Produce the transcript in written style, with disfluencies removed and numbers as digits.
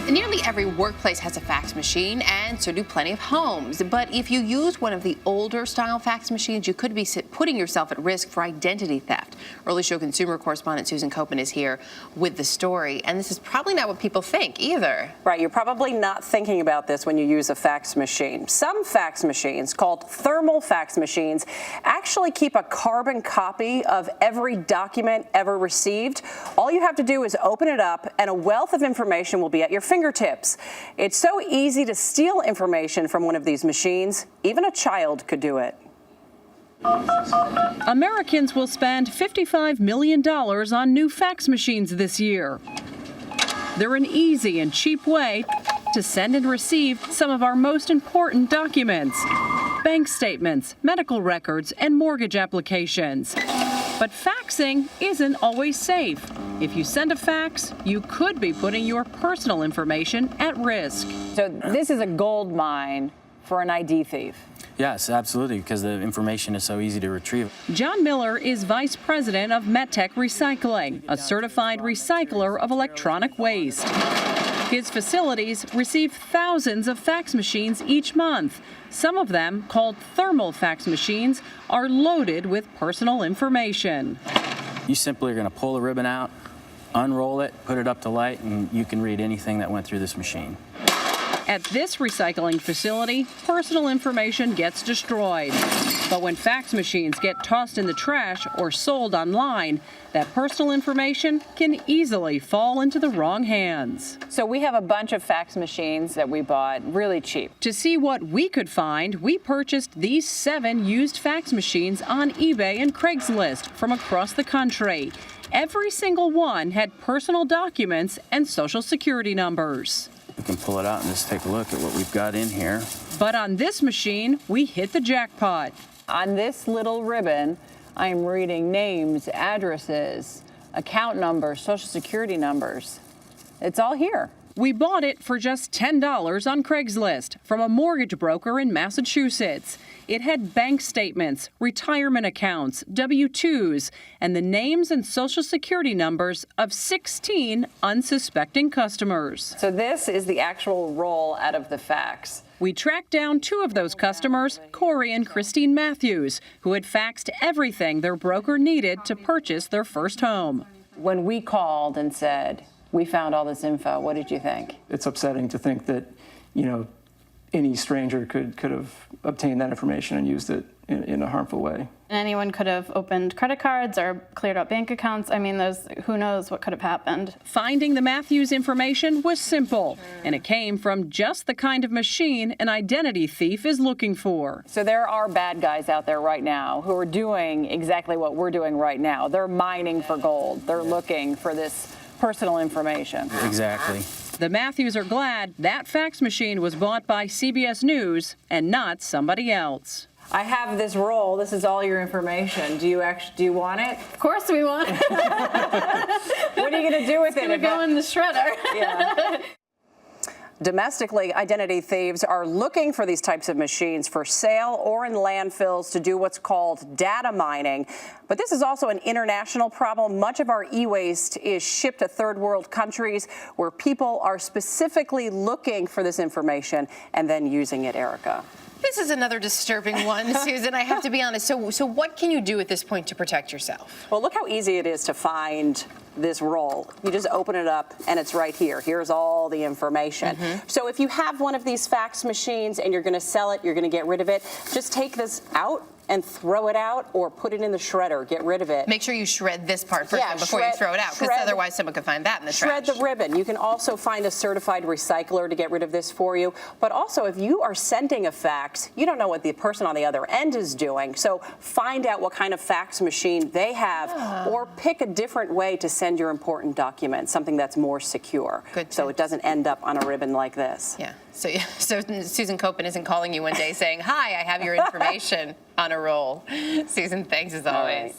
Nearly every workplace has a fax machine, and so do plenty of homes. But if you use one of the older style fax machines, you could be putting yourself at risk for identity theft. Early Show consumer correspondent Susan Koppen is here with the story, and this is probably not what people think either. Right, you're probably not thinking about this when you use a fax machine. Some fax machines, called thermal fax machines, actually keep a carbon copy of every document ever received. All you have to do is open it up, and a wealth of information will be at your fingertips. It's so easy to steal information from one of these machines. Even a child could do it. Americans will spend $55 million on new fax machines this year. They're an easy and cheap way to send and receive some of our most important documents: bank statements, medical records, and mortgage applications. But faxing isn't always safe. If you send a fax, you could be putting your personal information at risk. So this is a gold mine for an ID thief. Yes, absolutely, because the information is so easy to retrieve. John Miller is vice president of MedTech Recycling, a certified recycler of electronic waste. His facilities receive thousands of fax machines each month. Some of them, called thermal fax machines, are loaded with personal information. You simply are going to pull the ribbon out, unroll it, put it up to light, and you can read anything that went through this machine. At this recycling facility, personal information gets destroyed. But when fax machines get tossed in the trash or sold online, that personal information can easily fall into the wrong hands. So we have a bunch of fax machines that we bought really cheap. To see what we could find, we purchased these 7 used fax machines on eBay and Craigslist from across the country. Every single one had personal documents and social security numbers. We can pull it out and just take a look at what we've got in here. But on this machine, we hit the jackpot. On this little ribbon, I'm reading names, addresses, account numbers, social security numbers. It's all here. We bought it for just $10 on Craigslist from a mortgage broker in Massachusetts. It had bank statements, retirement accounts, W-2s, and the names and social security numbers of 16 unsuspecting customers. So this is the actual roll out of the fax. We tracked down 2 of those customers, Corey and Christine Matthews, who had faxed everything their broker needed to purchase their first home. When we called and said, we found all this info, what did you think? It's upsetting to think that, any stranger could have obtained that information and used it in a harmful way. Anyone could have opened credit cards or cleared out bank accounts. I mean, who knows what could have happened. Finding the Matthews information was simple, and it came from just the kind of machine an identity thief is looking for. So there are bad guys out there right now who are doing exactly what we're doing right now. They're mining for gold. They're looking for this personal information. Exactly. The Matthews are glad that fax machine was bought by CBS News and not somebody else. I have this roll. This is all your information. Do you want it? Of course we want it. What are you going to do with it? It's going to go in the shredder. Yeah. Domestically, identity thieves are looking for these types of machines for sale or in landfills to do what's called data mining. But this is also an international problem. Much of our e-waste is shipped to third world countries where people are specifically looking for this information and then using it, Erica. This is another disturbing one, Susan, I have to be honest. So what can you do at this point to protect yourself? Well, look how easy it is to find this roll. You just open it up and it's right here. Here's all the information. So if you have one of these fax machines and you're going to sell it, you're going to get rid of it, just take this out and throw it out or put it in the shredder. Get rid of it. Make sure you shred this part first before you throw it out, because otherwise someone could find that in the trash. Shred the ribbon. You can also find a certified recycler to get rid of this for you. But also, if you are sending a fax, you don't know what the person on the other end is doing. So find out what kind of fax machine they have, or pick a different way to send your important documents, something that's more secure. Good so it doesn't end up on a ribbon like this. Yeah. So Susan Koppen isn't calling you one day saying, hi, I have your information on a roll. Susan, thanks as always.